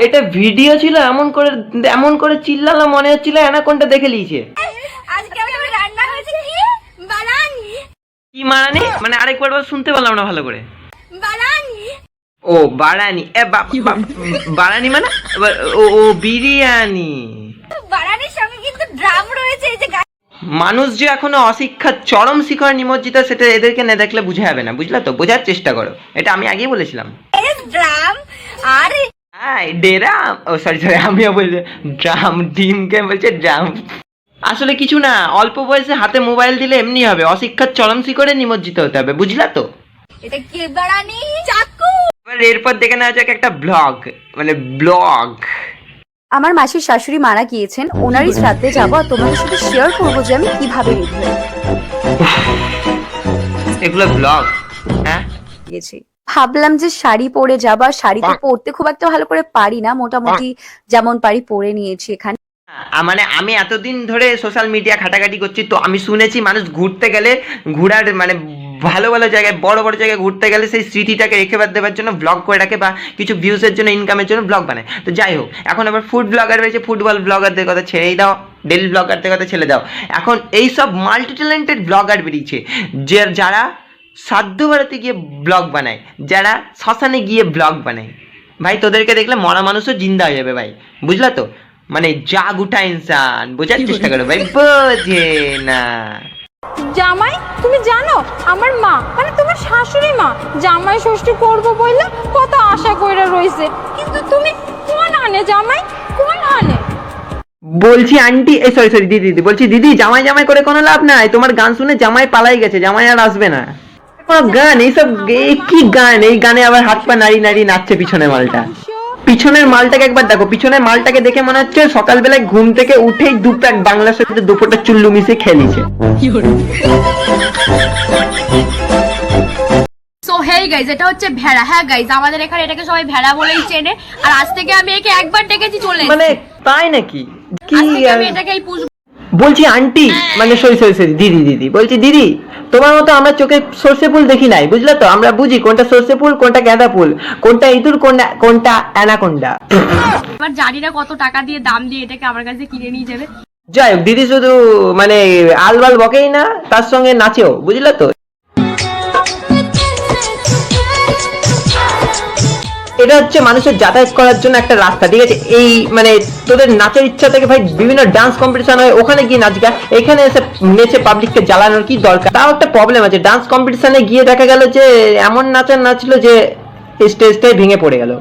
এটা ভিডিও ছিল, এমন করে চিল্লালো মনে হচ্ছিল অ্যানাকোন্ডা দেখে লিয়েছে। আজকে আমার রান্না হয়েছে কি বানানি। কি মারানি মানে? আরেকবার বল, শুনতে পেলাম না ভালো করে। বানানি। ও বারানি, বারানি মানে ও বিরিয়ানি। বানানির সঙ্গে কিন্তু ড্রাম রয়েছে, এই যে মানুষ যে এখনো অশিক্ষার চরম শিখরে নিমজ্জিত, সেটা এদেরকে না দেখলে বুঝে যাবে না, বুঝলা তো? বোঝার চেষ্টা করো, এটা আমি আগেই বলেছিলাম। ড্রাম আর ডেরাম, ও সরি আমিও বলছি ড্রাম, ডিমকে বলছে ড্রাম। আসলে কিছু না, অল্প বয়সে হাতে মোবাইল দিলে এমনি হবে, অশিক্ষার চরম শিখরে নিমজ্জিত হতে হবে, বুঝলা তো? এটা কি বানানি? চাকু। এবার এরপর দেখে নেওয়া যাক একটা ব্লগ, মানে ব্লগ। আমার মাসির শাশুড়ি মারা গিয়েছেন, ওনারই শ্রাদ্ধে যাবো, তোমাদের সাথে শেয়ার করবো যে আমি কিভাবে রেডি এগুলো ব্লগ? হ্যাঁ, গেছি। ভাবলাম যে শাড়ি পরে যাবা, শাড়ি তো পরতে খুব একটা ভালো করে পারি না, মোটামুটি যেমন পারি পরে নিয়েছি এখানে। মানে আমি এতদিন ধরে সোশ্যাল মিডিয়া ঘাটাঘাটি করছি, তো আমি শুনেছি মানুষ ঘুরতে গেলে, ঘোরার মানে ভালো ভালো জায়গায়, বড় বড় জায়গায় ঘুরতে গেলে সেই স্মৃতিটাকে রেখে দেওয়ার জন্য ব্লগ করে রাখে, বা কিছু ভিউসের জন্য, ইনকামের জন্য ব্লগ বানায়। তো যাই হোক, এখন আবার ফুড ব্লগার রয়েছে, ফুটবল ব্লগারদের কথা ছেড়েই দাও, ডেলি ব্লগারদের কথা ছেড়ে দাও, এখন এইসব মাল্টি ট্যালেন্টেড ব্লগার বেরিয়েছে, যারা সাধ্য বাড়াতে গিয়ে ব্লগ বানায়, যারা শ্মশানে গিয়ে ব্লগ বানায়। ভাই তোদেরকে দেখলে মরা মানুষও জিন্দা হয়ে যাবে ভাই, বুঝলা তো? মানে জাগ উঠা ইনসান, বোঝার চেষ্টা করো ভাই, বোঝে না। জামাই, তুমি জানো আমার মা মানে তোমার শাশুড়ি মা জামাই ষষ্ঠী করবো বললে কত আশা কইরা রইছে, কিন্তু তুমি কোন আনে জামাই, কোন আনে? বলছি আন্টি, সরি দিদি, বলছি দিদি, জামাই জামাই করে কোনো লাভ নাই, তোমার গান শুনে জামাই পালাই গেছে, জামাই আর আসবে না। গান এইসব, কি গান? এই গানে আবার হাত পা নাড়ি নাড়ি নাচছে পিছনের মালটা। পিছনের মালটাকে একবার দেখো, পিছনের মালটাকে দেখে মনে হচ্ছে সকালবেলায় ঘুম থেকে উঠেই দু প্যাক বাংলার সাথে দুপোটা চুল্লু মিশিয়ে খেলিছে। সো হেই গাইজ, এটা হচ্ছে ভেড়া। হ্যাঁ গাইজ, আমাদের এখানে এটাকে সবাই ভেড়া বলেই চেনে, আর আজ থেকে আমি একে একবার ডেকেছি চলে মানে তাই নাকি? কি আজ থেকে আমি এটাকেই পুষবো। বলছি আন্টি, মানে সরি দিদি, বলছি দিদি, তোমার মতো আমরা চোখে সর্ষে ফুল দেখি নাই, বুঝলে তো? আমরা বুঝি কোনটা সর্ষে ফুল, কোনটা গাঁদা ফুল, কোনটা ইঁদুর, কোনটা অ্যানাকোন্ডা। এবার জানি না কত টাকা দিয়ে দাম দিয়ে এটাকে আমার কাছে কিনে নিয়ে যাবে। যাই হোক, দিদি শুধু মানে আলবাল বকেই না, তার সঙ্গে নাচেও, বুঝলে তো? এটা হচ্ছে মানুষের যাতায়াত করার জন্য একটা রাস্তা, ঠিক আছে? এই মানে তোদের নাচের ইচ্ছা থেকে ভাই বিভিন্ন ডান্স কম্পিটিশন হয়, ওখানে গিয়ে নাচগা, এখানে এসে নেচে পাবলিককে জ্বালানোর কি দরকার? তাও একটা প্রবলেম আছে, ডান্স কম্পিটিশনে গিয়ে দেখা গেল যে এমন নাচলো যে স্টেজটাই ভেঙে পড়ে গেল।